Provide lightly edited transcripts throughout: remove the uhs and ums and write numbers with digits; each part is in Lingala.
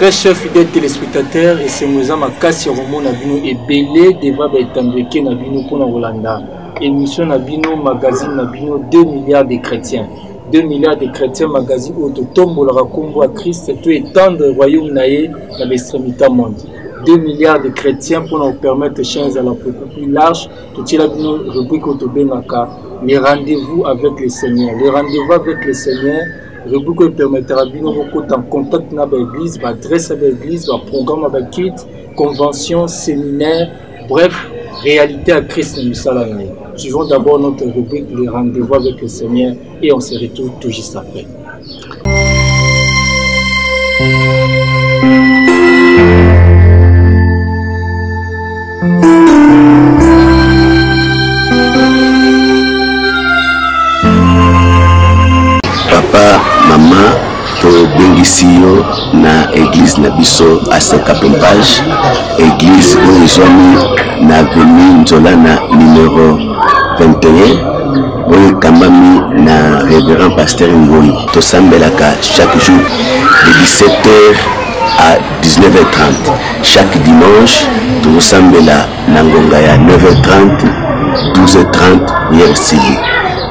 Très chers fidèles téléspectateurs, et c'est nous ma casse sur Romo Nabino et Belé devra être Nabino pour Rolanda. Émission Nabino, magazine Nabino, 2 milliards de chrétiens. 2 milliards de chrétiens, magazine où tout tombe le raconte à Christ, tout étendre le royaume naïe dans l'extrémité monde. 2 milliards de chrétiens pour nous permettre de changer à la beaucoup plus large. Tout il a bien rubrique autobénaka, les rendez-vous avec le Seigneur. Les rendez-vous avec le Seigneur. Le rubrique permettra bien beaucoup en contact avec l'église, adresse avec l'église, programme avec kit, convention, séminaire, bref, réalité à Christ Misalanaï. Suivons d'abord notre rubrique les rendez-vous avec le Seigneur et on se retrouve tout juste après. Papa, maman, to bengisiyo na église na biso Aseka Pompage, église Oizwami na avenue Nzolana numéro 21, oyo kambami na révérend pasteur Ngoyi. To sambelaka chaque jour de 17h à 19h30. Chaque dimanche, to sambela na ngonga ya 9h30, 12h30 hier sili.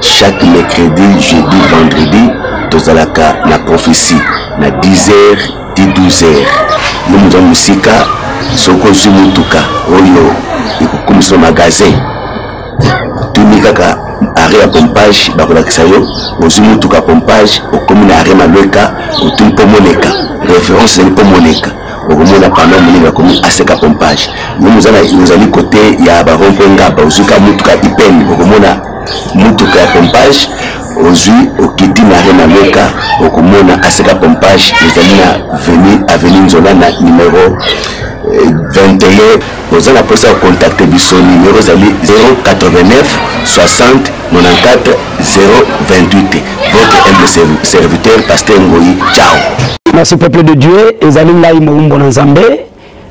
Chaque mercredi, jeudi, vendredi, tozalaka na prophétie na 10h, 12h. Nous avons musika soko zumutuka oyo ikukumisa magasin. Tunikaka arrêt à Pompage bakolakisa yo ozumutuka Pompage okomina arrêt malweka otumpo moneka. Référence c'est pour moneka. Okomona pendant moneka comme Aseka Pompage. Nous allons côté ya barompo ngaba ozuka mutuka ipeni okomona mutuka ya Pompage ozui okiti na rena meka okomona Aseka Pompage ezali na avenue Nzolana numéro 21. Vous allez passer à contacter biso numéro zali 089 60 94 028. Votre humble serviteur pasteur Ngoyi. Ciao. Merci peuple de Dieu, ezali ngai Moumbo Nzambe,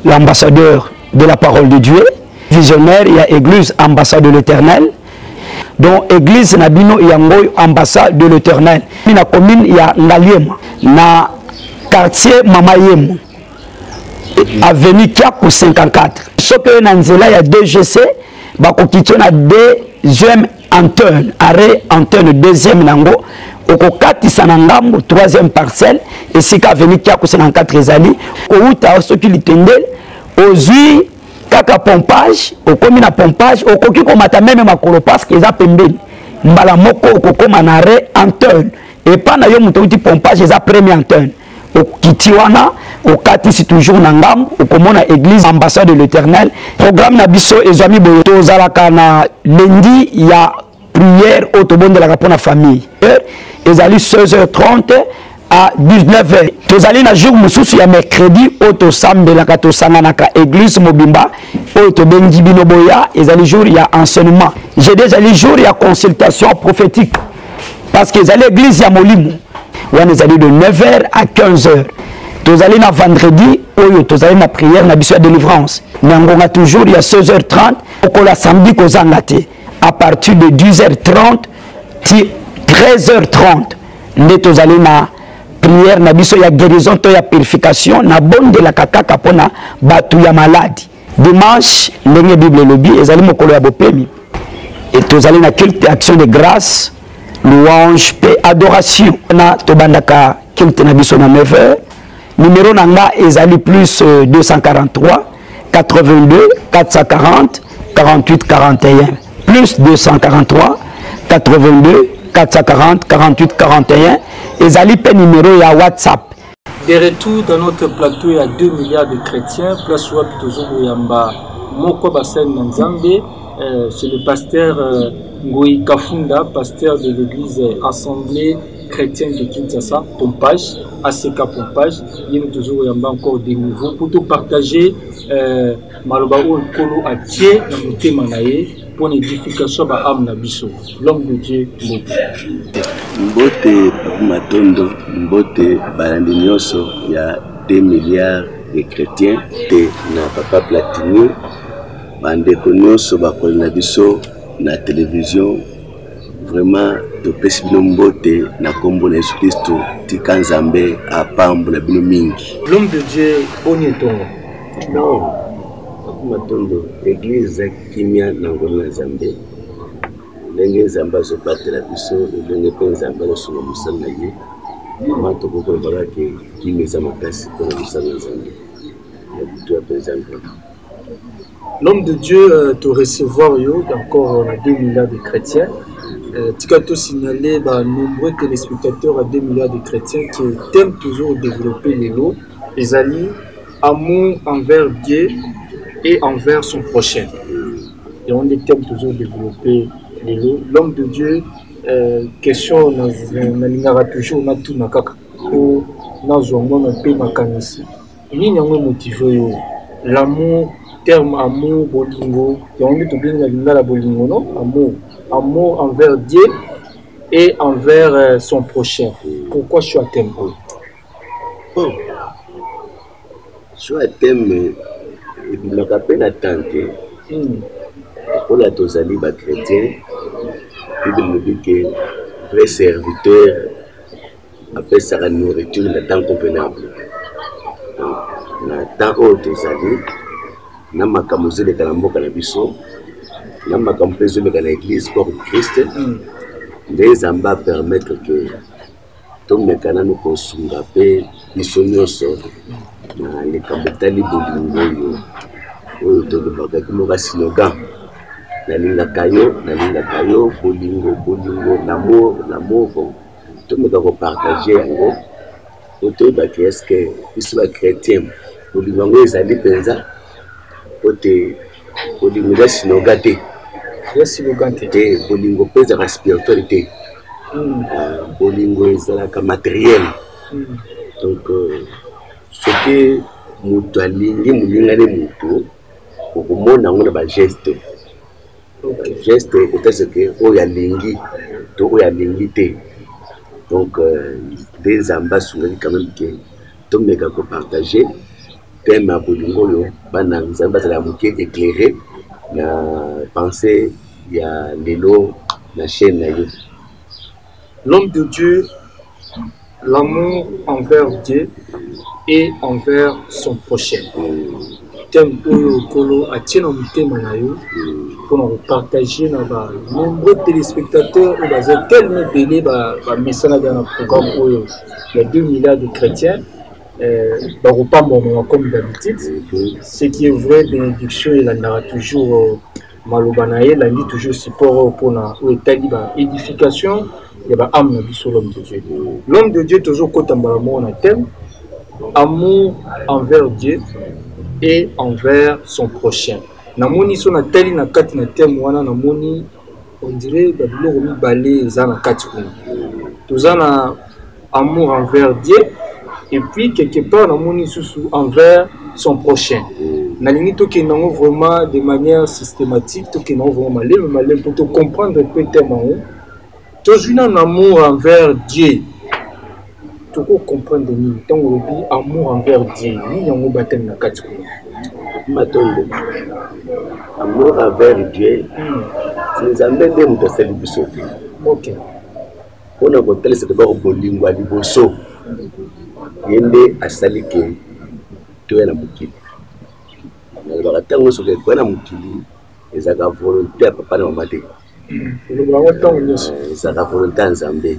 l'ambassadeur de la parole de Dieu, visionnaire, il y a église ambassade de l'Éternel. Donc église Nabino Yangoy ambassade de l'Éternel. Na commune ya Ngaliema na quartier Mamayemo. Avenue Kiakou 54. Ce que na nzela ya DGC bakokitio na deuxième antenne, arrêt antenne deuxième nango okokatisa na ngambo troisième parcelle et sika avenue Kiakou 54 ezali outa soki litendel ozui kaka Pompage okomi na Pompage okoki komata même makolo parce que eza pembeni mbala moko okokoma na arrêt antenne et pas na yo muto uti Pompage eza premier antenne okiti wana okatisi toujours na ngambo okomona église ambassade de l'Éternel. Programme na biso ezwami boyo tozalaka na lundi ya prière otobondelaka mpona famille ezali 16h30 à 19h. Tozali na jour mususu ya mercredi oto sambelaka tosanganaka église mobimba oto bengi bino boya ezali jour ya enseignement. J'ai déjà les jours ya consultation prophétique parce que ezali église ya molimo wana ezali de 9h à 15h. Tozali na vendredi oyo tozali na prière na biso ya délivrance nyangonga toujours ya 16h30 okola samedi kozanga te à partir de 10h30 ti 13h30 nde tozali na prière na biso ya guérison to ya purification na bonde la kakaka pona batu ya maladi. Dimanche ndenge Bible lobi ezali mokolo ya bopemi et tozali na culte action de grâce louange paix adoration na tobandaka culte na biso na 9h. Numéro nanga ezali plus 243 82 440 48 41 plus 243 82 440 48 41 ezali pe numéro ya WhatsApp. De retour dans notre plateau, il y a 2 milliards de chrétiens, place web toujours Yamba Moko Basen Nzambe, c'est le pasteur Ngoyi Kafunda, pasteur de l'église Assemblée chrétienne de Kinshasa, Pompage, Aseka Pompage. Il y a toujours Yamba encore des nouveaux pour tout partager. Maloba Kolo a tié dans le thème pour l'édification de l'âme Nabiso, l'homme de Dieu. Mbote Matondo, Mbote Balandinyoso, il y a 2 milliards de chrétiens. Et na Papa Platini, Bande Konyoso, Bakol Nabiso, na télévision, vraiment topesi bino mbote na kombo na Yesu Kristo tika Nzambe apambola bino mingi. L'homme de Dieu boni tongo. Non. Matondo église kimia na ngolo na Nzambe. Ndenge Nzambe azobatela biso ndenge pe Nzambe azosunga mosala na ye. Mato koko balaki kimeza makasi pour la mosala na Nzambe. L'homme de Dieu te recevoir encore on a 2 milliards de chrétiens. Tu as tout signalé nombreux téléspectateurs à 2 milliards de chrétiens qui t'aiment toujours développer les lots, les alliés, amour envers Dieu et envers son prochain. Et on les aime toujours développer les lots. L'homme de Dieu, question, on a toujours on a tout na kaka. On a un peu makanisi. Il y a un motif, l'amour, terme amour, bolingo, il y a un motif la bolingo, non? Amour envers Dieu et envers son prochain. Pourquoi je suis à thème? Je suis à thème, il m'a appelé à tenter. Pour la tosali chrétien, il me dit que vrai serviteur appelle ça la nourriture le temps convenable. Na temps où tosali, na makamuze de kalamboka na biso, na makampezo de l'église pour Christ, les amba permettre que tout mekana nous consunga pe bisonyoso na les kambetali bolingo yo to de bagaki mo basinoga na linga kayo bolingo l'amour tout me doit partager yango to ba est-ce que ils sont chrétiens bolingo ezali penza ote bolingo ya sinoga te bolingo penza la spiritualité bolingo ezalaka matériel donc ce que mutu alingi mulingane mutu okomona ngo na ba geste geste peut-être que oyo alingi to oyo alingi te donc des ambassadeurs quand même que to meka ko partager thème à bolingo yo bana nzamba za muke éclairé na pensée ya lelo na chaîne na yo. L'homme de Dieu, l'amour envers Dieu et envers son prochain. Thème Kolo a tient en thème pour partager dans nombreux téléspectateurs et dans tellement délai message dans le programme où il y a 2 milliards de chrétiens. Pas moment comme d'habitude. Ce qui est vrai, bénédiction, il en aura toujours malobanaye, il a toujours support pour l'édification. Il y a l'homme de Dieu. L'homme de Dieu toujours quand on a thème amour envers Dieu et envers son prochain. Namoni son a teli na kati na thème wana namoni on dirait babilo mi balé za na kati kuna. Tozana amour envers Dieu et puis quelque part namoni sous envers son prochain. Nalingi to ke nango vraiment de manière systématique to ke nango vraiment malé pour te comprendre un peu thème en toujours un amour envers Dieu. Tu peux comprendre amour envers Dieu. Amour envers Dieu. C'est un peu de nous faire du sauver. Ok. On a monté ce débat au bolingo à Liboso. Yende a sali que tu es la mukili. Alors la terre où se fait la mukili, ils ont la volonté à papa et maman. Ça a volonté en Zambie.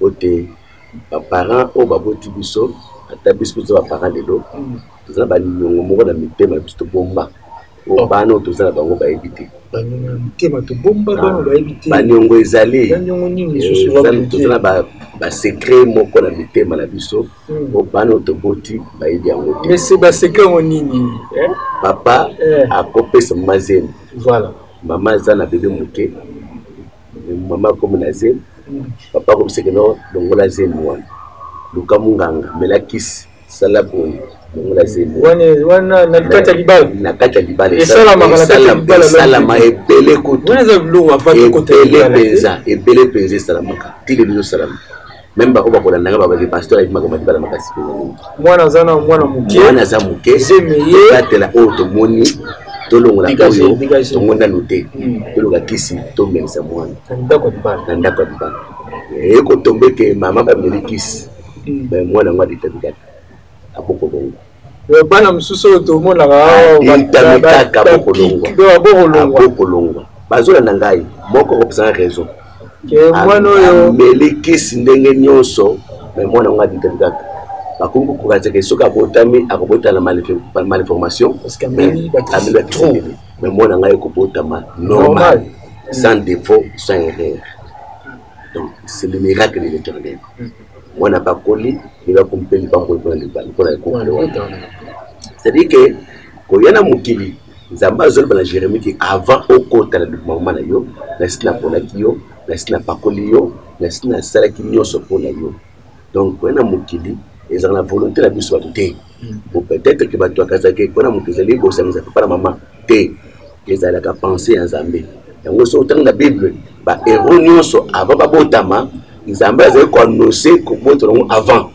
Côté parents au baboti biso, à ta biso parents de l'eau. Tout ça va nous montrer la mité ma biso bomba. Au bano tout ça va nous éviter. Banyongo ezali. Tout ça va secret mon qu'on a mité ma biso. Au bano to boti ba idi yango. Mais c'est ba secret on nini. Papa a copé son mazem. Voilà. Maman zana bébé mouké, maman comme nazem, papa comme c'est que non, donc la zem one, Luka Munganga, Melakis, Salabon, donc la zem. Wana na kata libal. Na kata libal. Et salama salama et belé koto. Wana za blo wa fatu koto libal. Et belé penza salamaka. Tili biso salam. Même ba oba kola nanga ba ba pasteur avec makoma dibala makasi. Mwana zana mwana muké. Mwana za muké. Zemeye. Katela auto moni. tolongo la kayo tongonda noté tologa kisi tombelisa mwana ndako dibana ndako dibana eko tombe ke mama ba melikisi ba mwana ngwa ditabika aboko bongo bana msuso to mona ka aboko longo bazola na ngai moko opsa raison ke mwana yo melikisi ndenge nyonso ba mwana ngwa ditabika bakungu kukaze soka abotami akobota la malformation parce que ameli ba trop mais moi nanga ekobota normal sans défaut sans erreur donc c'est le miracle de l'Éternel moi n'a pas collé il va compter pas pour la c'est-à-dire que ko yana mukili zamba zol bana Jérémie qui avant au kota le moment na yo la sina pona kiyo la sina pakoli yo la sina sala kinyo so pona yo donc ko yana mukili et dans la volonté la biso té pour peut-être que bato akazake kona mukizali bo sanga papa maman té les ala ka penser en Zambie yango so tanga na Bible ba erronio so avant ba botama Zambie azali ko annoncer ko botolo avant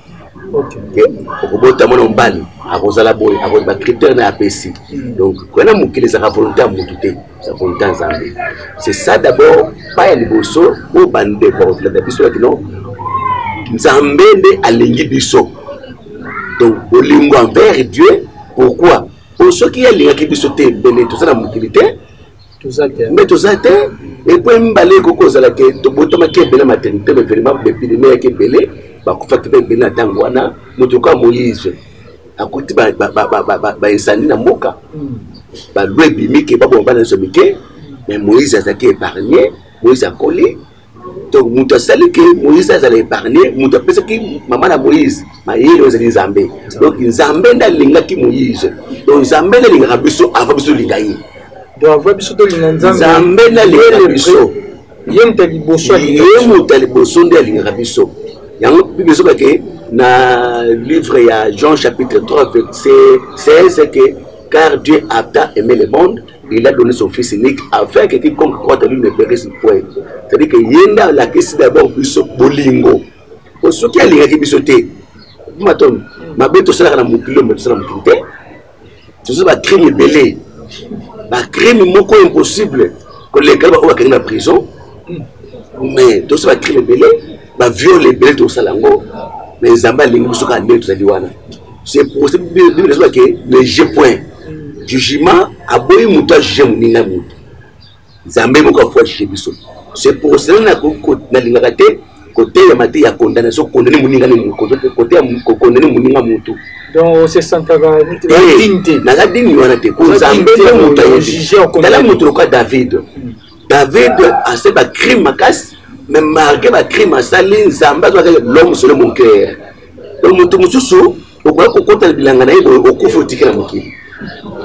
OK ko botama no mbali akozala boy akozala ba critère na APC donc kona mukili za volonté à mututé sa volonté en Zambie c'est ça d'abord pas ya liboso ou bande pour la biso ki non Nzambe nde alingi biso. Donc, bolingo envers Dieu, pourquoi? Pour ceux qui alingi qui biso te belé tout ça la mobilité, tout ça mais tout ça et puis m'balé koko zala ke to botoma ke belé maternité mais vraiment depuis les mecs ke belé, ba ko fakite belé na tangwana, mutuka Moïse. Akuti ba insani na moka. Ba lwebi mike ba bomba na somike, mais Moïse a été épargné, Moïse a collé. Donc, Mouta Sali que Moïse a épargné, Mouta Pesa qui maman a Moïse, ma yélo est Zambé. Donc, Zambé n'a linga qui Moïse. Donc, Zambé n'a linga biso avant biso lingaï. Donc, avant biso to linga Zambé n'a linga biso. Yem taliboso. Yem taliboso n'a linga biso. Yango biso que na livre ya Jean chapitre 3 verset 16 que car Dieu a tant aimé le monde. Il a donné son fils unique afin que quiconque croit en lui ne périsse point. C'est-à-dire que Yenda la question d'abord biso bolingo. Pour ceux qui a linga biso té. Maton, ma bête tout ça na mukilo mais tout ça na mukité. Tout ça va crime belé. Ba crime moko impossible que les gars va dans la prison. Mais tout ça va crime belé, va violer belé tout ça lango. Mais Zamba lingo biso ka ndé tout ça diwana. C'est pour ça que le jeu point. Jugement a boy muta juger muninga mutu Zambé moko fois juger biso c'est pour cela na linga te côté ya mati ya condamnation condamner muninga ni côté ya condamner muninga mutu donc c'est santaka dignité na la dignité wana te ko Zambé muta juger dans mutu ko David a fait un crime makas mais malgré le crime sali Zambé doit l'homme sur mon cœur donc mutu mususu au quoi ko kota bilanga na yebo okufutika na mukili.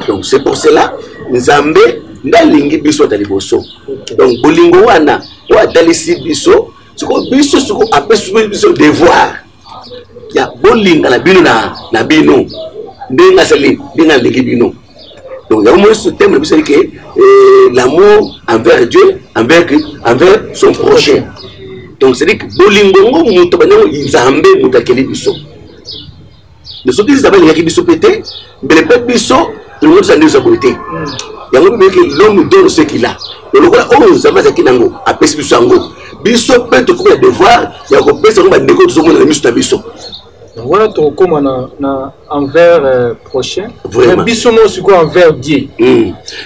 Donc c'est pour cela Nzambe ndalingi biso taliboso. Donc bolingo wana wa talisi biso siko biso siko apesu biso devoir. Ya bolinga na bino na bino. Ndenga sali bina lingi bino. Donc il y a au moins ce thème biso que l'amour envers Dieu, envers son prochain. Donc c'est dire que bolingo ngo muto banyo Nzambe mutakeli biso. Ne sont ils avaient les biso pété, mais les peuples biso le monde s'en est saboté. Il y a que l'homme donne ce qu'il a. Le local on zama za kinango apesi biso ango. Biso peut te couper le devoir, il y a que personne va négocier tout le monde na biso na biso. Voilà to comme na envers prochain. Vraiment. Biso no siko envers Dieu.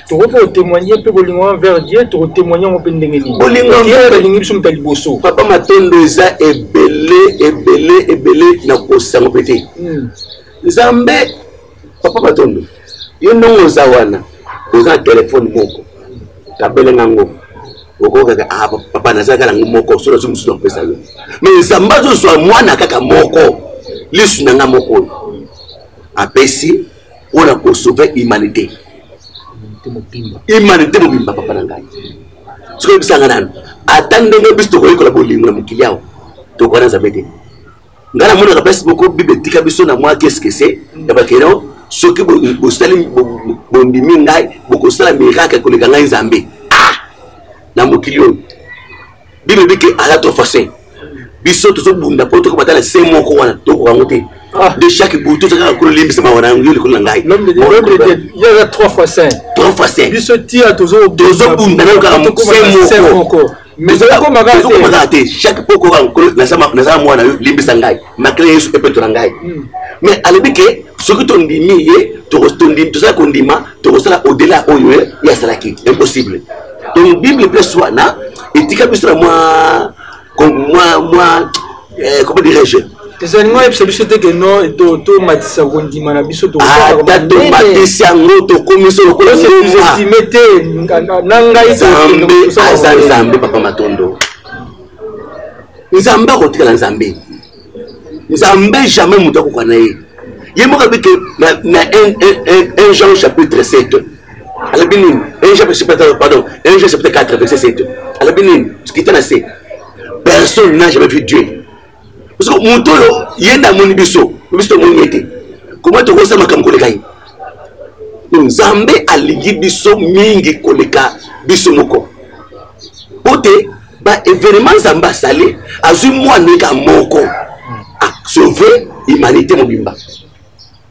To ko témoigner peu bolingo envers Dieu, to témoigner on peut ndengeni. Bolingo envers lingi biso mtaliboso. Papa matondo eza ebele na ko sango pété. Nzambe papa matondo yo non ozawana oza téléphone moko kabele ngango okoka papa nazaka na moko solo sumusu na pesa yo mais Nzambe zo so mwana kaka moko lisu na moko apesi ona ko sauver humanité mobimba papa na ngai siko bisanga nano atande bisto ko ikola bolingo na mukili yao to kwana Nzambe ngana mona ka pesi moko bibe tika biso na moi qu'est-ce que c'est ya bakeno ce que vous salez bondimi ngai boko sala miracle ko leka ngai Nzambe na mokilio bibe bike ala to façon biso to bunda poto ko batala se moko wana to ko ngote de chaque bout, tout ça, l'homme de Dieu, il y a 3 fois 5. 3 fois 5. Il se tire à tous autres. Mais c'est comme chaque poko mais à l'époque ce que tu dis tout ça qu'on dit au-delà il y a ça qui impossible. Donc Bible plus soit là et tu as moi comment dirais-je les animaux c'est que non et to matisa gondima na biso to matisa ngoto komiso ko estimé nanga isa nzambe papa matondo nzambe ko tikala nzambe jamais muta ko kana ye yemoka bike na 1 Jean chapitre 7 ala binin 1 chapitre pardon 1 Jean chapitre 4 verset 7 ala binin ce qui est là c'est personne n'a jamais vu Dieu. Parce que mon tolo, il y a un monibiso, comment tu vois ça, ma camcolecaï? Nzambe a ligi biso mingi koleka biso moko. Pote, bah événement Zamba salé, azu moi nega moko a sauver l'humanité mobimba.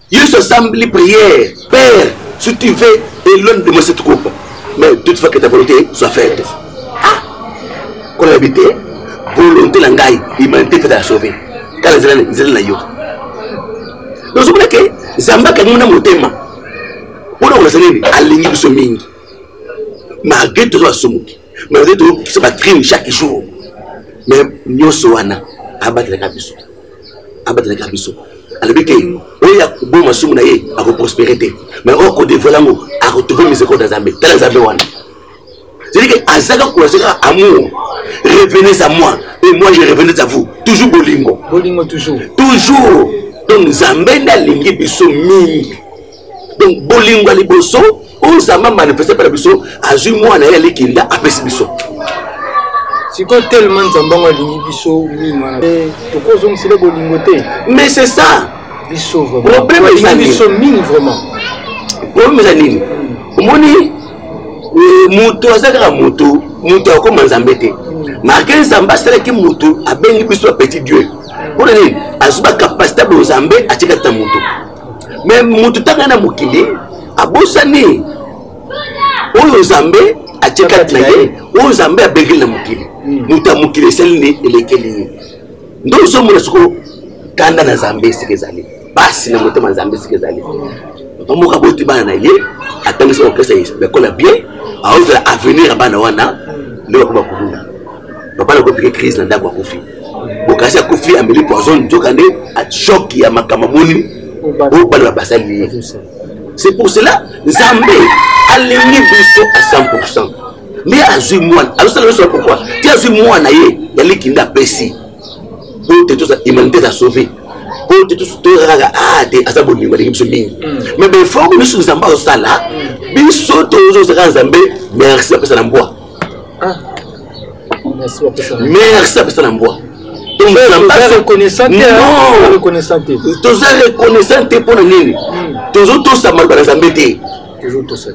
Il se semble prière, Père, si tu veux, éloigne de moi cette coupe. Mais toutefois que ta volonté soit faite. Ah, qu'on a habité. Volonté langai, l'humanité fait la sauver. Quand les élèves la yo. Donc je veux que Zamba quand on a mon thème, on a l'enseigné à l'ingé de ce mingi. Malgré tout ça, malgré tout ça va crime chaque jour. Mais nous sommes abattre les cabissos, abattre les cabissos. Alors que on y a bon massum na ye à prospérité. Mais on côté volant à retrouver mes écoles dans Zambie. Dans Zambie wana. C'est-à-dire que Azaka Kouazaka amour, revenez à moi et moi je revenais à vous. Toujours bolingo. Bolingo toujours. Toujours. Donc Zambenda lingi biso mingi. Donc bolingo ali boso, on Zamba manifesté par biso, azu moi na yali kinda apesi biso. Si quand tellement Zamba lingi biso mingi, to kozong sile bolingo te. Mais c'est ça. Biso vraiment. Le problème est ça biso mingi vraiment. Le problème est ça. Moni mutu azaka mutu akoma Nzambe te marqué Nzamba sala ki mutu abengi biso petit Dieu pour nini azuba capacité de Nzambe atika ta mutu mais mutu tanga na mukili abosani oyo Nzambe atika na ye oyo Nzambe abengi na mukili mutu mukili selini elekeli ndo so mona suko kanda na Nzambe sikezali basi na mutu Nzambe sikezali omoka boti bana na ye atangisa okesa bekola bien a ouvert avenir à Banawana, le combat pour nous. Papa n'a pas crise dans Dagua Kofi. Bokasi a Kofi a mis le poison, Djokande a choqué à Makamamoni, au Bala Bassali. C'est pour cela que Zambé a ligné Bisso à 100%. Mais à Zumouan, alors ça ne sait pourquoi. Tu as Zumouan, il y a l'équinda Pessi. Pour te tout ça, l'humanité a sauvé. Pour te tout ça, à sa bonne humanité. Mais il faut que nous sommes Zamba au Sala. Biso toujours sera Zambé, merci à personne en bois. Merci à personne. Merci à personne en bois. Donc Zamba reconnaissant. Non, reconnaissant. toujours reconnaissant pour le nini. Toujours tout ça mal dans Zambé. Toujours tout ça.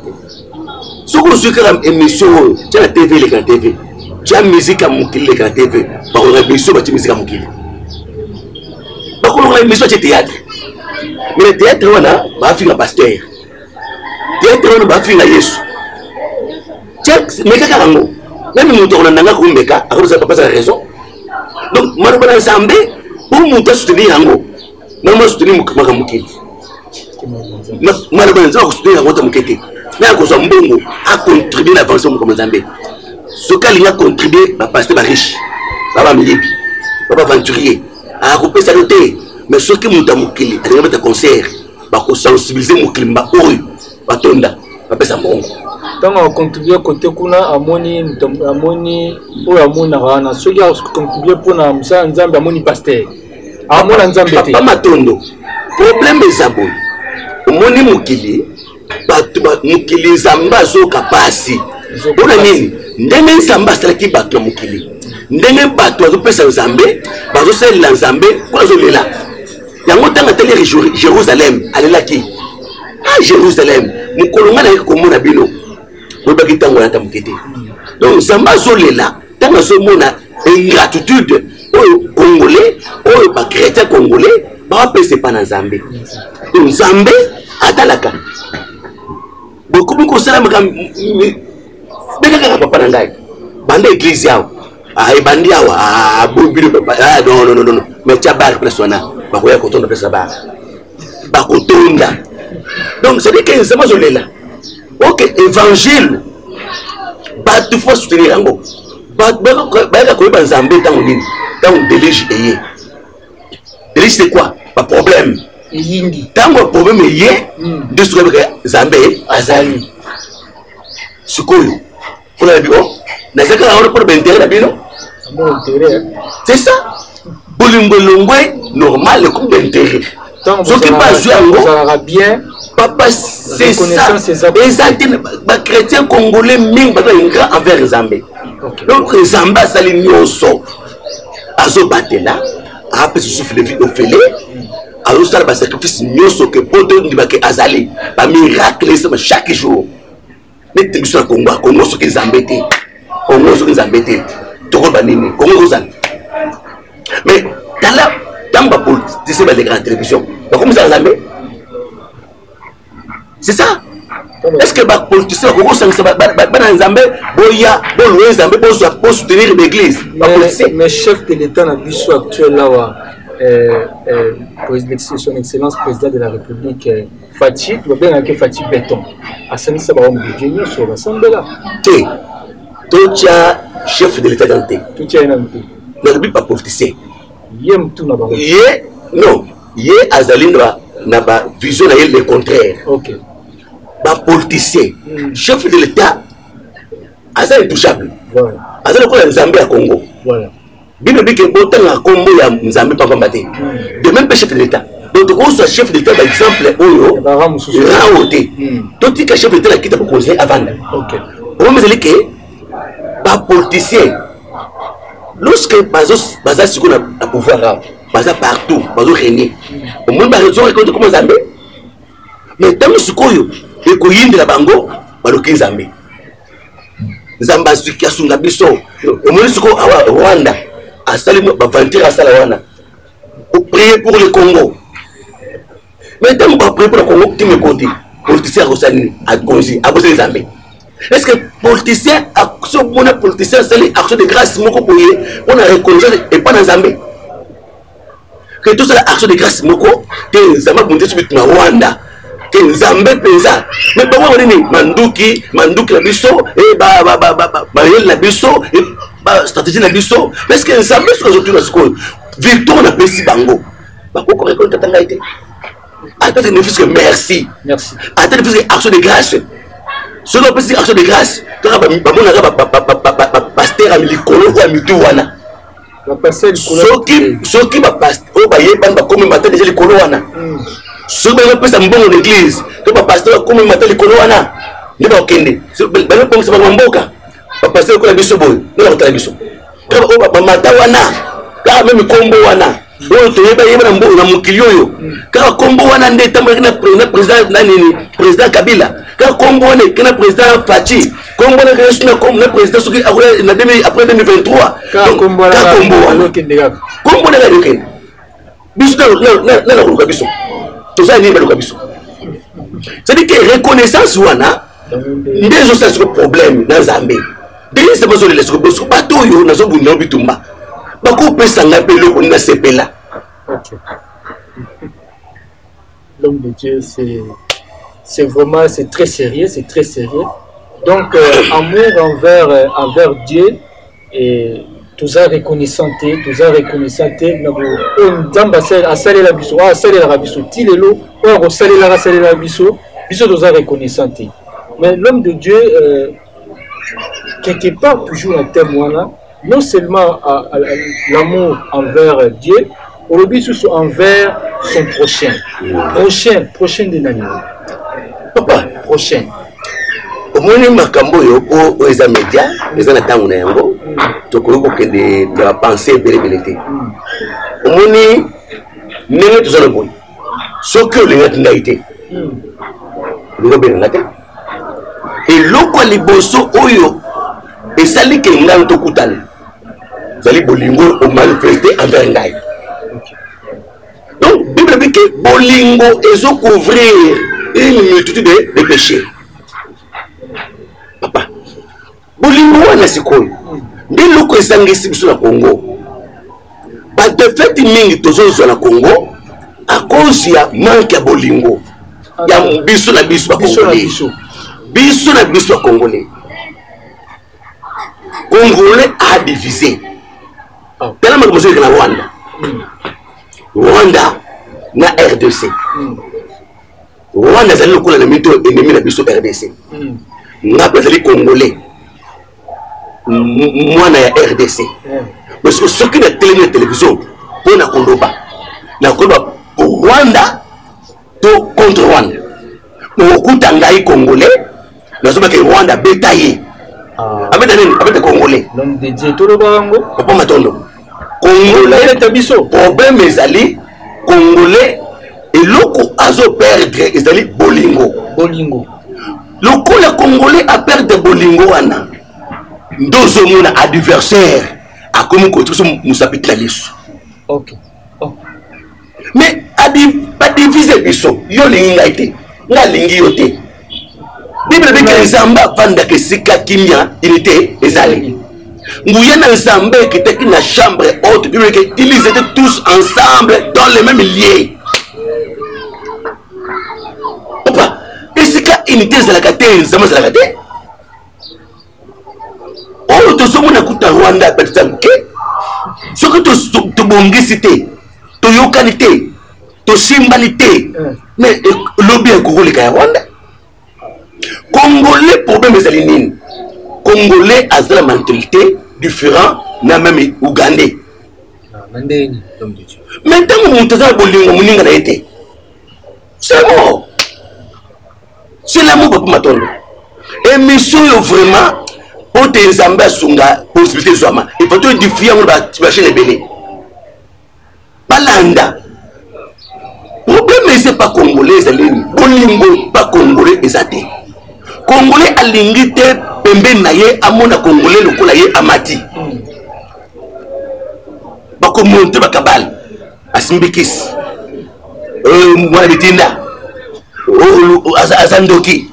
Ce que je fais une émission, tu as la TV, les TV. Tu as la musique à Moukili, les TV. Par contre, la émission, tu as la musique à Moukili. Par contre, la émission, c'est théâtre. Mais le théâtre, on a un pasteur. Théâtre, on a un Yesu. Mais quand même nous on a un meka, alors ça n'a pas raison. Donc, moi, je vais ensemble pour nous soutenir en haut. Moi, soutenir Moukili. Moi, je vais soutenir en haut Moukili. Mais à cause de Mbongo, a contribué à l'avancée comme Zambé. Ce qu'il a contribué, va passer par riche, va milibi, va aventurier, à couper sa noté. Mais ce qui m'a Moukili, à l'époque de concert, va sensibiliser Moukili, va tonda, va passer à Mbongo. Tant qu'on contribue à côté kuna amoni ou amona rana, ceux qui ont contribué pour na musa Nzambe amoni pasteur, amona Nzambe te. Papa Matondo, problème des abonnés, amoni Moukili. Mukili Zamba zoka pasi. Bona nini? Ndenge Nzamba salaki bato Mukili. Ndenge bato azopesa Nzambe, bazo sel Nzambe, ko azolela. Yango tanga tele Jérusalem, alela ki. Ah Jérusalem, mukolonga na komona bino. Bobaki tango na tamukete. Donc Nzamba zolela, tanga zo mona ingratitude oyo Congolais, oyo ba chrétien congolais, ba pese pa na Nzambe donc Nzambe atalaka beaucoup ko sala maka beka papa na ngai bande église yao e bandi awa bobilo non mais tia bar persona ba ko ya ko tonda pesa bar ba ko tonda donc c'est dire que Nzambe zolela ok évangile ba tu faut soutenir yango ba ko ba Nzambe tango nini tango délige eye délige c'est quoi pas problème tango problème eye de ce que Nzambe azali sikoyo pour la bio nazaka na pour bentéré la bino c'est ça bolingolongwe normal comme bentéré ce qui passe yango bien papa c'est ça exactement ba chrétien congolais ming ba ingra envers Nzambe donc Nzambe sali nyonso azo batela après se souffle vie au félé azo sala ba sacrifice nyonso que poto ndibake azali ba miracle chaque jour mais tu es Congo, Congo ce qu'ils embêtent, Congo ce qu'ils embêtent, Congo banini, Congo Rosan. Mais là, dans la politique, c'est la télévision. Comment ça l'embête? C'est ça. Est-ce que la politique, Congo ça va Zambé, boya, boloué Zambé pour soutenir l'église? Mais chef de l'État n'a plus actuel là. Son Excellence président de la République Fachi, tu vas bien que Fachi béton. À ce niveau, on va gagner sur l'Assemblée là. Tout chef de l'État d'Anté. Tout est un peu. Ne pas politicien. Yem tout n'a pas. Non. Yé Azalindra n'a pas vision le contraire. Ok. Pas politicien. Chef de l'État, Azal est touchable. Voilà. Azal est pour Zambie à Congo. Voilà. Bien que autant la Congo ya Nzambe pas combattre. De même chef de l'État. Donc on soit chef de l'État par exemple Oyo. Raoté. Tout que chef de l'État qui t'a proposé avant. OK. On me dit que pas politicien. Lorsque Baza si on a pouvoir Baza partout, Baza régner. Au moins ba raison que comme Nzambe. Mais tant que Sukoyo et ko yinde la bango baloki Nzambe. Nzamba suki asunga biso. Au moins Suko Rwanda. À saluer ma venture à Salawana pour prier pour le Congo. Mais tant qu'on prie pour le Congo, qui me compte politicien Rosani à Gonzi, à Bosé Zambé. Est-ce que politicien, action bon politicien, c'est action de grâce, mon copain, on a reconnaissance et pas dans Zambé. Que tout ça action de grâce, mon copain, que Zambé bonté sur le Rwanda, que Zambé pensa. Mais pas moi Manduki la biso et la biso et stratégie na biso parce que Nzambe ce que je trouve c'est victoire na pesi bango ba ko récolte tanga été attends ne fils que merci attends ne fils que action de grâce ce qu'on pesi action de grâce quand ba mona ba pasteur a milikolo ou amituwana ba pasteur soki ba pasteur o ba yeba ba comme matin déjà likolo wana ce ba pesa mbongo l'église to ba pasteur comme matin likolo wana ni ba okende ba no pongisa ba mboka parce que la biso boy non la biso ka mata wana ka même kombo wana o to yeba yeba na mbo na mukili oyo ka kombo wana nde tamaka na président nani président Kabila ka kombo wana kana président Fachi kombo na kana suna kombo na président soki après 2023 ka kombo wana kombo na lokende biso na la biso to za ni ba biso c'est dire que reconnaissance wana ndezo ça c'est problème dans Zambie. C'est pas les choses bateau yo nazo bunda bitumba bako pesa ngape loko na sepela. L'homme de Dieu c'est vraiment c'est très sérieux donc amour envers Dieu et tous à reconnaissante nabo nzamba asale la biso la biso tilelo o asale la biso tous à reconnaissante mais l'homme de Dieu quelque part toujours un témoin là, non seulement à l'amour envers Dieu, aussi envers son prochain de l'année. Papa, prochain. Au moins, makambo yo o eza média, eza na tango na yango, to ko que de la pensée belébelité. Au moins, nene to zalo boy. Soki o lenga tindaité. Lo be ngate. Et loko liboso oyo esali ke ngai to kutana zali bolingo o manifester envers ngai donc dit que bolingo ils ont couvrir une multitude de péchés. Papa, bolingo wana sikoyo. Dès loko esangisi biso na Congo. Ba de fait mingi tozo na Congo à cause ya manque ya bolingo. Ya biso na biso ba Congolais. Biso na biso ba Congolais. Congolais a divisé. Tellement que monsieur na Rwanda. Rwanda na RDC. Rwanda zali lokola na mito ennemi na biso RDC. Ngapa zali Congolais. Mwana ya RDC. Parce que ceux qui na télévision pour na Koloba. Na Koloba Rwanda to contre Rwanda. Okuta ngai Congolais, nazoba ke Rwanda betaye. Abeta nini? Abeta Congolais. L'homme de Dieu to lo bango. Papa Matondo. Congolais tabiso. Problème ezali Congolais et loko azo perdre ezali bolingo. Bolingo. Loko le Congolais a perdre bolingo wana. Ndozo mona adversaire a comme contre musapita liso. OK. Oh. Mais pas diviser biso. Yo linga ite. Nga lingi yote. Bible dit que Nzamba vanda que sika kimia il était ezali. Nguyana Nzamba qui était na chambre haute, Bible dit qu'ils étaient tous ensemble dans le même lieu. Papa, et sika unité zalakate Nzamba zalakate. Oh to somo na kuta Rwanda petsamke. Soko to bongisi te. To yokani te. To simbali te. Mais lobby est Congolais ka Rwanda. Congolais problème est alinine. Congolais a la mentalité différente na même Ougandais. Mandeni l'homme de Dieu. Maintenant mon taza bolingo muninga na été. C'est bon. C'est l'amour papa Matondo. Et monsieur vraiment pour tes Nzamba sunga possibilité zama. Il faut te édifier on va chaîne belé. Balanda. Problème c'est pas Congolais c'est bolingo pas Congolais ezate. Congolais alingi te pembe na ye amona Congolais lokola ye amati. Bako monte bakabal asimbikis. Mwana bitinda. Azandoki.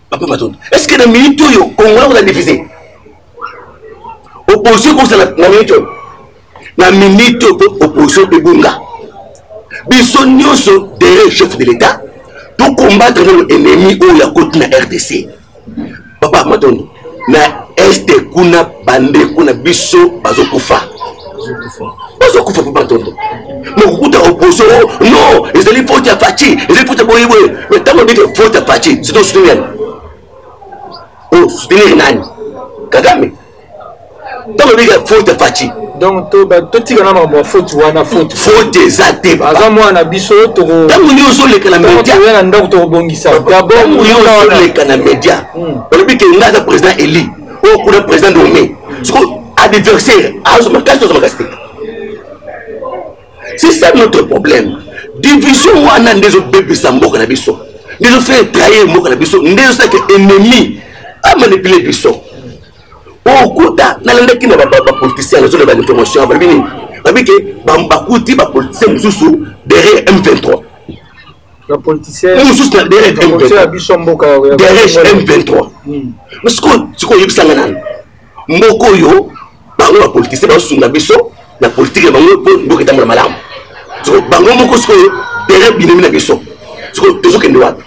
Papa Matondo. Est-ce que dans minute yo Congolais on a divisé? Opposition comme ça na minute. Na minute opposition ebunga. Biso nyonso derrière chef de l'État pour combattre nos ennemis ou la côte na RDC. Papa Matondo, na Est kuna bande kuna biso bazokufa. Bazokufa Papa Matondo. Mais kuta opposition non, ils allaient faute à Fachi, ils allaient faute à Boyeboy. Mais tant qu'on dit que faute à Fachi, c'est ton soutenir. Oh, soutenir nani? Kagame. Tant qu'on dit que faute à Fachi. Donc to tika na ma faute wana faute. Faute exacte. Aza mwana biso to tangu nyoso le kana media. Yana ndako to bongisa. D'abord nyoso le kana media. Olobi ke ngaza président Eli. O kuna président Domé. Siko adversaire azo makasto makasti. C'est ça notre problème. Division wana ndezo bébé samboka na biso. Ndezo faire trahir mboka na biso. Ndezo ça que ennemi a manipuler biso. Okuta nalandaki na ba politiciens na zone ba information ba bini babike bakuti ba politiciens mususu derrière M23 la politiciens mususu derrière M23 derrière M23 mais siko yebisanga nani mboko yo bango ba politiciens ba sunga biso na politique bango mboko tamala malamu siko bango moko siko derrière binemi na biso siko tozo kende wapi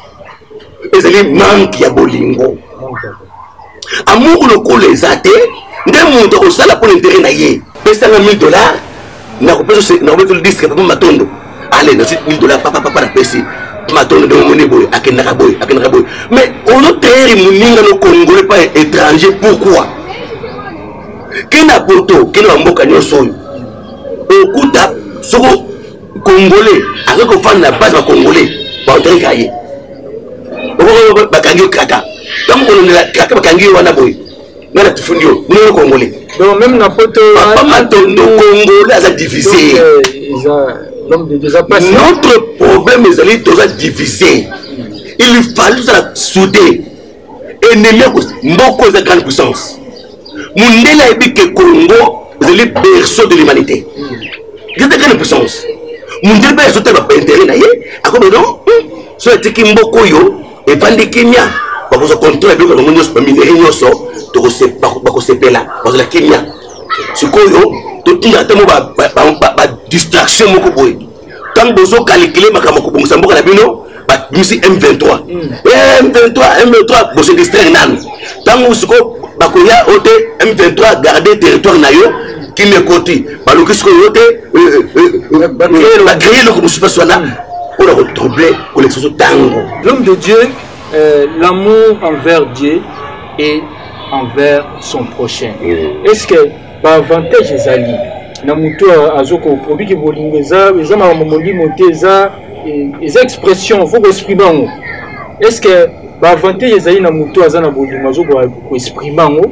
ezali manque ya bolingo. Amour le coup les athées, des mondes au salaire pour l'intérêt naïe. Pèse $1,000, n'a pas le disque pour Matondo. Allez, nous $1,000, papa, la pèse. Matondo de mon éboy, à Kenaraboy. Mais on a terre, nos Congolais pas étrangers, pourquoi? Kena Poto, Kena Mboka Nyoson, au coup tap, Soko Congolais, avec un fan de la base Congolais, pas entrer cahier. Bakangio Kaka. Donc on a Kaka Bakangio Wanaboy. Nous avons tout nous Congolais. Donc même na poto Papa Matondo Congolais a divisé. Notre problème est d'aller tous diviser. Il fallait souder. Ennemi Mboko est grande puissance. Mundela et que Congo est le berceau de l'humanité. Il y a de grande puissance. mundele ba sote ba intérêt na ye akobe non so etiki mboko yo e vandi Kenya ba ko contrôler bien ko ngonyos pa minere nyoso to ko se ba ko sepela ba la Kenya sikoyo to tinga tamo ba distraction moko boy tant bozo calculer makama ko bongisa mboka na bino ba misi M23 M23 bo se distraire nan tant siko ba ko ya ote M23 garder territoire na yo qui me côté ba lo kisko yote ba créer le comme super sona pour retrouver collection tango. L'homme de Dieu, l'amour envers Dieu et envers son prochain. Est-ce que avantage ezali na muto azoko produit que bolingo eza ma momoli moteza eza expression faut exprimer ngo. Est-ce que avantage ezali na muto azana bolingo azoko exprimer ngo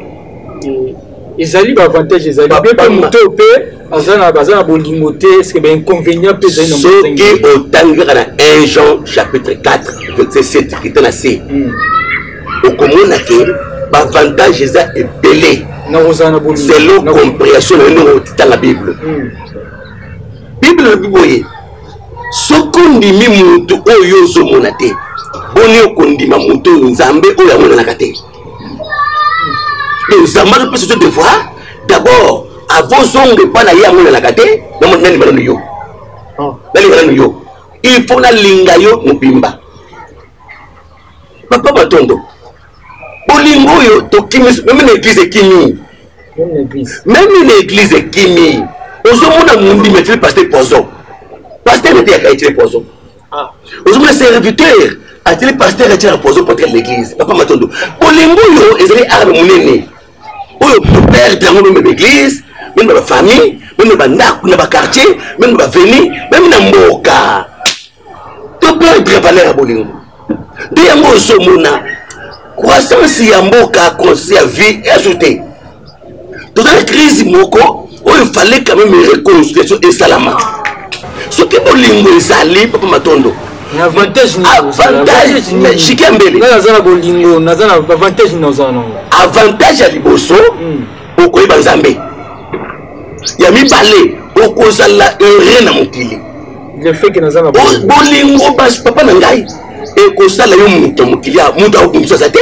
ezali avantage ezali pe muto pe azana bolingo te est-ce que inconvénient pe ezali na muto qui otanga na 1 Jean chapitre 4 verset 7 qui est dans C au komona ke avantage eza ebele selon compréhension de la Bible. Bible biboye sokondimi muntu oyo zomona te boni okondima muntu nzambe oyo amona nakate. Donc nzambe peut se devoir d'abord avant zonge pa na ye amona nakate na mona ni malano yo. Nali malano yo. Il faut na linga yo mupimba. Papa Matondo bolingo yo to kimi même l'église kimi même l'église kimi ozomona mundi mettre pasteur poison pasteur n'était à tirer poison ozomona serviteur a tirer pasteur à tirer poison pour l'église Papa Matondo bolingo yo ezali arme munene oyo to perdre dans même l'église même la famille même ba ndako na ba quartier même ba veni même na mboka to perdre valeur bolingo de yango ozomona croissance ya mboka conseil à vie ajoutée. Dans la crise moko, il fallait quand même une reconstruction et salama. Ce qui est bolingo ezali Papa Matondo. Avantage mais chikembele. Nazana bolingo, nazana avantage nazana. Avantage ya liboso oko banzambe. Ya mibale oko zala rien na mokili. Le fait que nazana bolingo bas papa na ngai. Et que ça là muto mukilia muto akumisa zate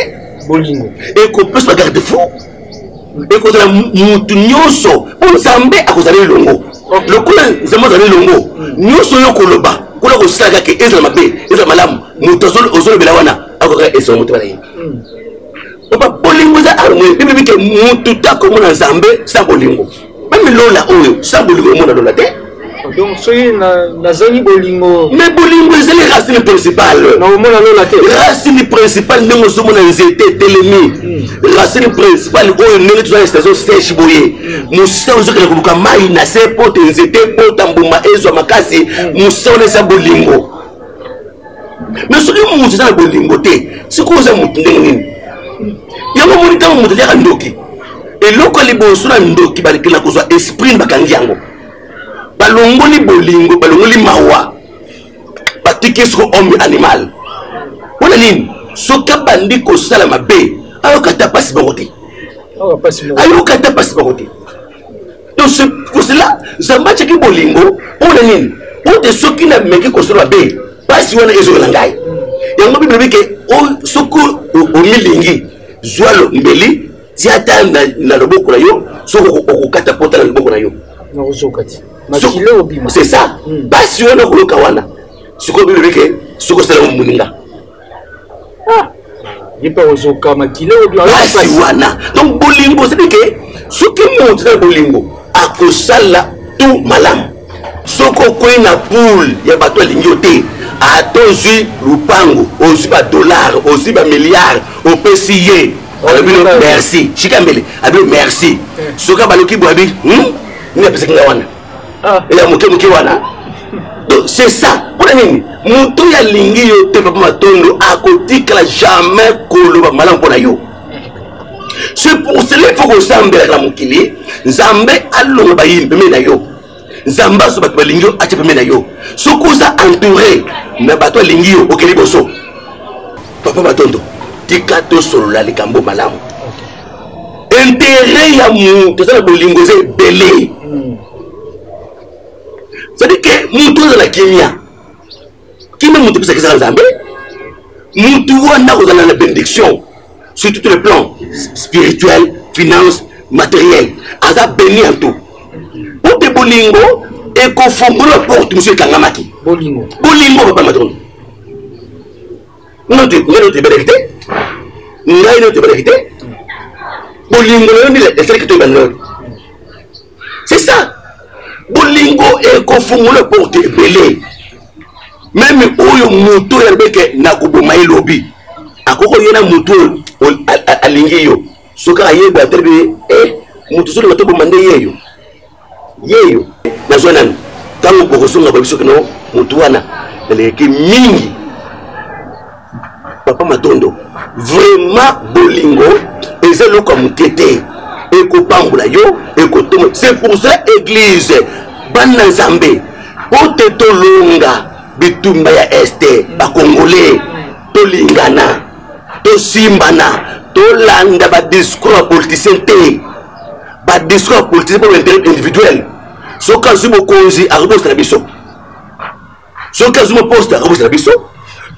bolingo et que peut se garder fou et que ça muto nyoso onzambe akozali longo le kula nzambe azali longo nyoso yo koloba kula ko saka ke ezala mabe ezala malamu muto ozolo bela wana akoka eso muto bala yi papa bolingo za armwe bibi ke muto ta ko mona nzambe sa bolingo même lola oyo sa bolingo mona lola te. Donc soyez nazali bolingo mais bolingo c'est les racines principales na omona lola te racine principale ndenge ozomona nzete telemi racine principale oyo ndenge tozala station sèche boye musa ozokela koluka mai na se pote nzete pota mbuma ezwa makasi musa ona eza bolingo mais soki mutu eza na bolingo te sikoyo oza mutu ndenge nini yango moni ntango mutu aliaka ndoki eloko liboso na ndoki balekela kozwa esprit bakangi yango balongoli bolingo balongoli mawa batiki soko homme animal wana nini soka bandi kosala mabe ayokata pasi bango te ayokata pasi bango te donc c'est pour cela nzambe atiaki bolingo wana nini ote soki na meki kosala mabe pasi wana ezoyola ngai yango bible bike soki omilingi zwa mbeli tia ata na loboko na yo soki okokata pota na loboko na yo c'est ça basi wana koloka wana siko bible bike soko sala muninga basi wana donc bolingo c'est que soki moto na bolingo akosala tout malamu soko koyi na poule ya bato alingi yo te ata ozwi lupango ozwi badollar ozwi bamilliard opesi ye alobino merci chikambele abino merci soka baloki bwabi nini apesaki nga wana eya moke wana donc c'est ça mpona nini moto ya lingi yo te Papa Matondo akotikala jamais koloba malamu mpona yo c'est pour cela il faut kosambelaka na mokili nzambe alonga bayini pembeni na yo nzambe azo bato balingi yo atia pembeni na yo soki oza entouré na bato alingi yo okeli boso Papa Matondo tika tosolola likambo malamu intérêt ya moto eza na bolingo eza ebele C'est-à-dire que nous tous dans la Kenya, qui nous montre que c'est Zambé, nous tous dans la bénédiction sur tous les plans spirituels, finances, matériels. Aza béni en tout. Pour te bolingo et qu'on fonde le porte monsieur Kangamaki. Bolingo. Bolingo papa matron. Nous te bénédicté. Nous te bénédicté. Bolingo c'est ce que tu as. C'est ça. Bolingo et qu'on fonde le porte belé. Même oyo moto ya beke na kuboma ilobi. Akoko yena moto alingiyo. Soka yeba terbe moto so le to mande yeyo. Yeyo. Na zona tango bokosonga babiso kino moto wana eleki mingi. Papa Matondo, vraiment bolingo ezelo comme tete et ko pambola yo et ko tomo. C'est pour ça église bana Nzambe pote to longa bitumba ya este ba congolais to lingana to simbana to landa ba discours politicien te ba discours politicien pour l'intérêt individuel. So ka zumo konzi arbo strabiso. So ka zumo poste arbo strabiso.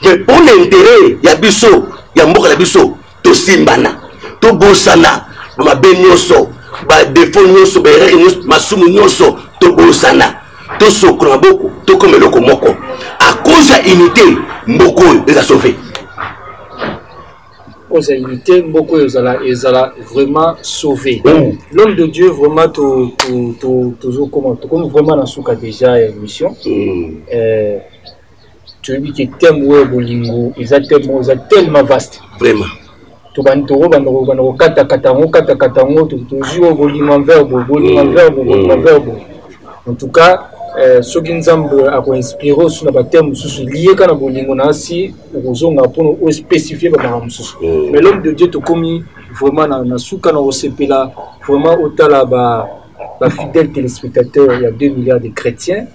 Mais pour l'intérêt ya biso ya mboka la biso to simbana to bosana ba benyoso ba défaut nyoso ba erreur nyoso masumu nyoso to bosana to sokona boko to komeloko moko à cause de l'unité mboko les a sauvés. Cause de l'unité mboko les a vraiment sauvés. L'homme de Dieu vraiment comme vraiment dans ce cas déjà émission. Tu as dit que thème bolingo ils a tellement vaste. Vraiment. Tu bantoro bandoro kata toujours bolingo verbe. En tout cas ce qui nous a inspiré sur le thème lié à bolingo nasi ozonga pour spécifier mais l'homme de Dieu te commis vraiment na suka na osepela vraiment autant ba fidèles téléspectateurs il y a 2 milliards de chrétiens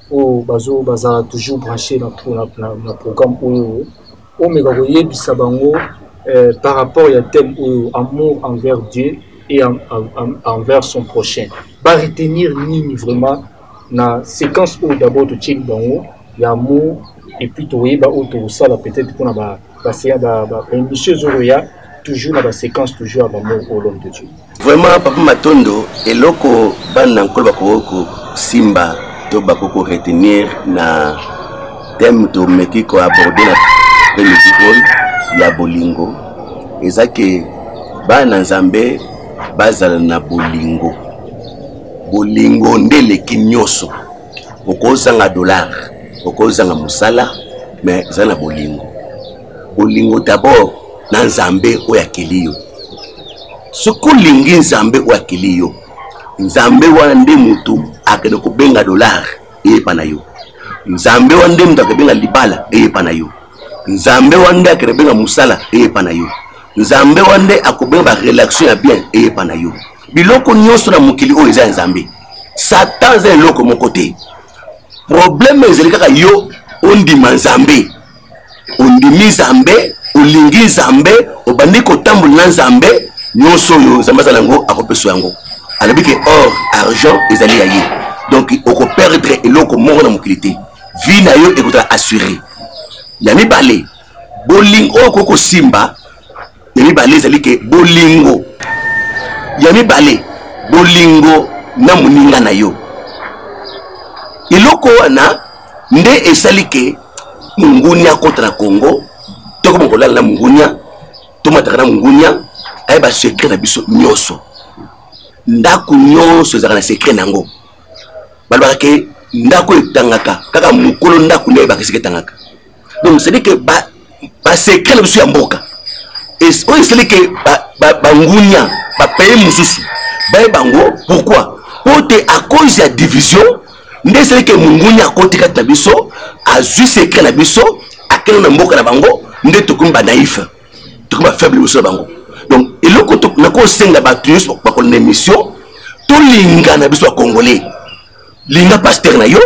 au bazo baza toujours branché dans le programme au mega yebisa bango par rapport il y a thème amour envers Dieu et envers son prochain va retenir nini vraiment na séquence où d'abord tu check bango ya amour et puis tu yeba auto ça peut-être pour na ba émission zoroya toujours na ba séquence toujours à l'amour au l'homme de Dieu. Vraiment Papa Matondo eloko bana nkolo bako simba to bako retenir na thème to meki ko aborder na premier ya bolingo ezake bana Nzambe bazala na bolingo. Bolingo ndele kinyoso okozanga dollar okozanga musala mais zana bolingo. Bolingo d'abord na Nzambe oyakeliyo. Soko lingi Nzambe oyakeliyo. Nzambe wande mutu akene kobenga dollar epa na yo. Nzambe wande mutu akebenga libala epa na yo. Nzambe wande akebenga musala epa na yo. Nzambe wande akobenga relaxation ya bien epa na yo. Biloko nyonso na mukili o eza Nzambe. Satan za eloko mon côté. Problème ezali kaka yo ondima Nzambe. Ondimi Nzambe, olingi Nzambe, obandi kotambola na Nzambe, nyonso yo Nzambe zalango akopeso yango. Alobi ke or argent ezali ya ye. Donc oko perdre eloko moko na mukili te. Vie na yo ekota assurer. Ya mibale bolingo okoko simba, ya mibale ezali ke bolingo. Ya mibale bolingo na muninga na yo. Iloko wana nde esalike mungunya contre la Congo. Toko mongola na mungunya, tomata na mungunya, ay ba secret na biso nyoso. Ndako nyoso ezaka na secret nango. Balbaka ke ndako etangaka kaka mukolo ndako nde ba secret tangaka. Donc c'est que ba secret na biso ya mboka. Et o esalike ba ngunya ba paye mususu. Bango, pourquoi? À cause de la division, nous savons que Mungunya a côté de Nabiso, a juste écrit Nabiso, à quel moment on a bango, nous sommes naïfs, nous sommes faibles au bango. Donc, et le côté nous avons la bataille pour une émission, tout l'inga Nabiso congolais, l'inga pasteur nayo,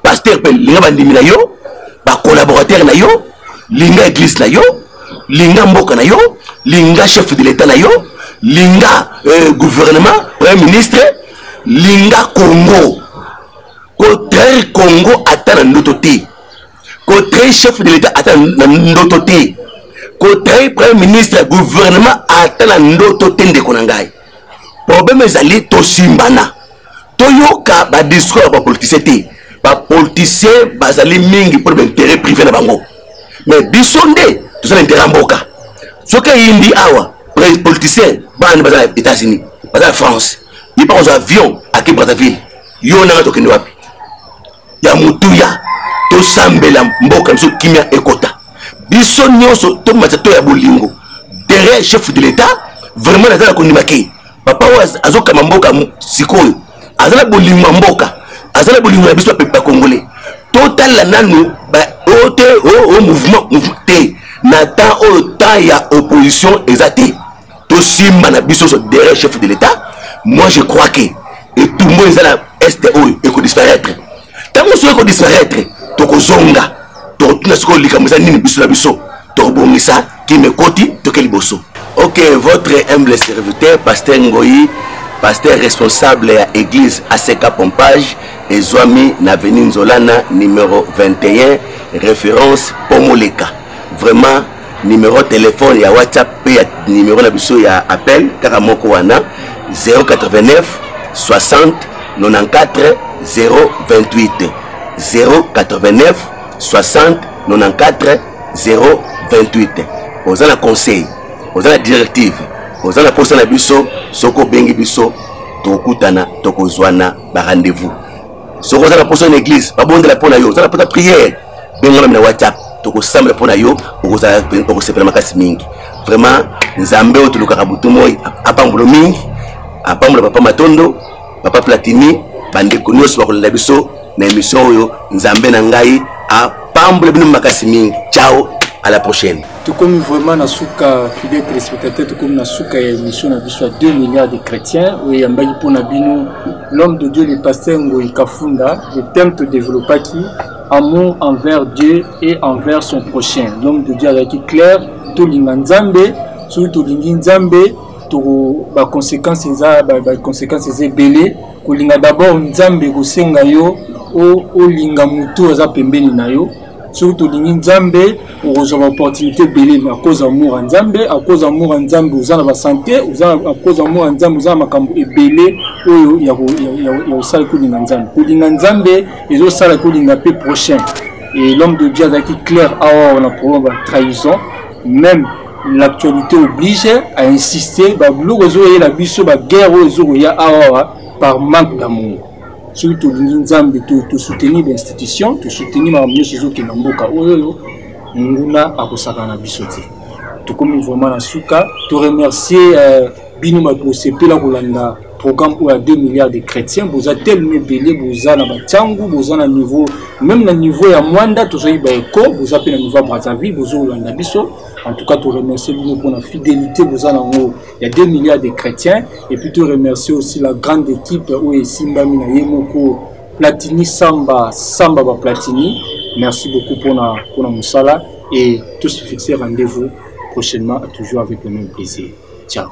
pasteur pel l'inga bandimi nayo, ba collaborateur nayo, l'inga église nayo, l'inga mboka nayo, l'inga chef de l'État nayo. Linga gouvernement, premier ministre, Linga Congo. Ko très Congo attend notre thé. Côté chef de l'État attend notre thé. Côté premier ministre, gouvernement attend notre thé de Konangai. Problème est allé to simbana. Toyoka ba discours ba politicien té. Ba politicien bazali mingi pour intérêt privé na bango. Mais bisonde tout ça intérêt mboka. Soka indi awa politicien ba na bazali États-Unis, bazali France. Il part aux avions à Brazzaville. Yo na to kende wapi. Ya mutuya to sambela mboka mso kimia ekota. Biso nyonso to matsato ya bolingo. Derrière chef de l'État vraiment nazala kondimaki. Papa azoka mboka sikoyo. Azala bolingo mboka. Azala bolingo na biso pepa congolais. Total la nanu ba ote o mouvement té. Nata o ta ya opposition exacte. To simba na biso so derrière chef de l'État. Moi je crois que et tout le monde est là STO et qu'on disparaître. Tant qu'on disparaître, toko zonga, toko tuna siko likamuza nini biso la biso, toko bongisa qui me koti toko liboso. Ok, votre humble serviteur, pasteur Ngoyi, pasteur responsable à l'église ACK Pompage, et Zouami Naveni Nzolana, numéro 21, référence Pomoleka. Vraiment, numéro téléphone, il y a WhatsApp, il y a numéro la biso, il y a appel, Karamoko Wana, 089 60 94 028 089 60 94 028. Aux la conseil, aux la directive, aux la poste na biso, soko bengi biso, tokutana, tokozwana, ba rendez-vous. Soko la poste en église, ba bonde la pona yo, la poste prière, bengo na WhatsApp, toko samble pona yo, oko sepela makasi mingi. Vraiment, nzambe o tuluka kabutu moi, apambulo mingi, apambulo papa Matondo, papa Platini, bande konyoso bakolela biso na émission oyo nzambe na ngai apambulo bino makasi mingi. Ciao, à la prochaine. Tout comme vraiment na suka fidèle téléspectateur, tout comme na suka émission na biso à 2 milliards de chrétiens, oui yambai pona bino l'homme de Dieu le pasteur Ngoyi Kafunda, le thème te développa qui amour envers Dieu et envers son prochain. L'homme de Dieu avec clair to linga nzambe, surtout lingi nzambe to ba conséquences c'est belé ko linga d'abord nzambe ko senga yo o linga mutu za pembeni na yo. Surtout lingi nzambe okozwa opportunité belé à cause amour nzambe, à cause amour nzambe uzana ba santé, à cause amour nzambe uzana makambo ebelé oyo ya osala ko linga nzambe. Ko linga nzambe ezo sala ko linga pe prochain. Et l'homme de Dieu a été clair, on a problème de trahison, même l'actualité oblige à insister, la guerre par manque d'amour. Surtout de soutenir l'institution, de soutenir les gens qui tout comme vraiment la souka, te remercier Bino Makosepe la Rolanda. Programme où il y a 2 milliards de chrétiens, vous avez tellement belé, vous avez un niveau, même le niveau à Mwanda, vous avez un niveau à Brazzaville, vous avez un Bisso. En tout cas, tu remercies pour la fidélité, vous avez il y a 2 milliards de chrétiens, et puis tu remercies aussi la grande équipe où est Simba Mina Yemoko, Platini Samba Platini. Merci beaucoup pour la Moussala, et tous se fixer rendez-vous prochainement, toujours avec le même plaisir. Ciao.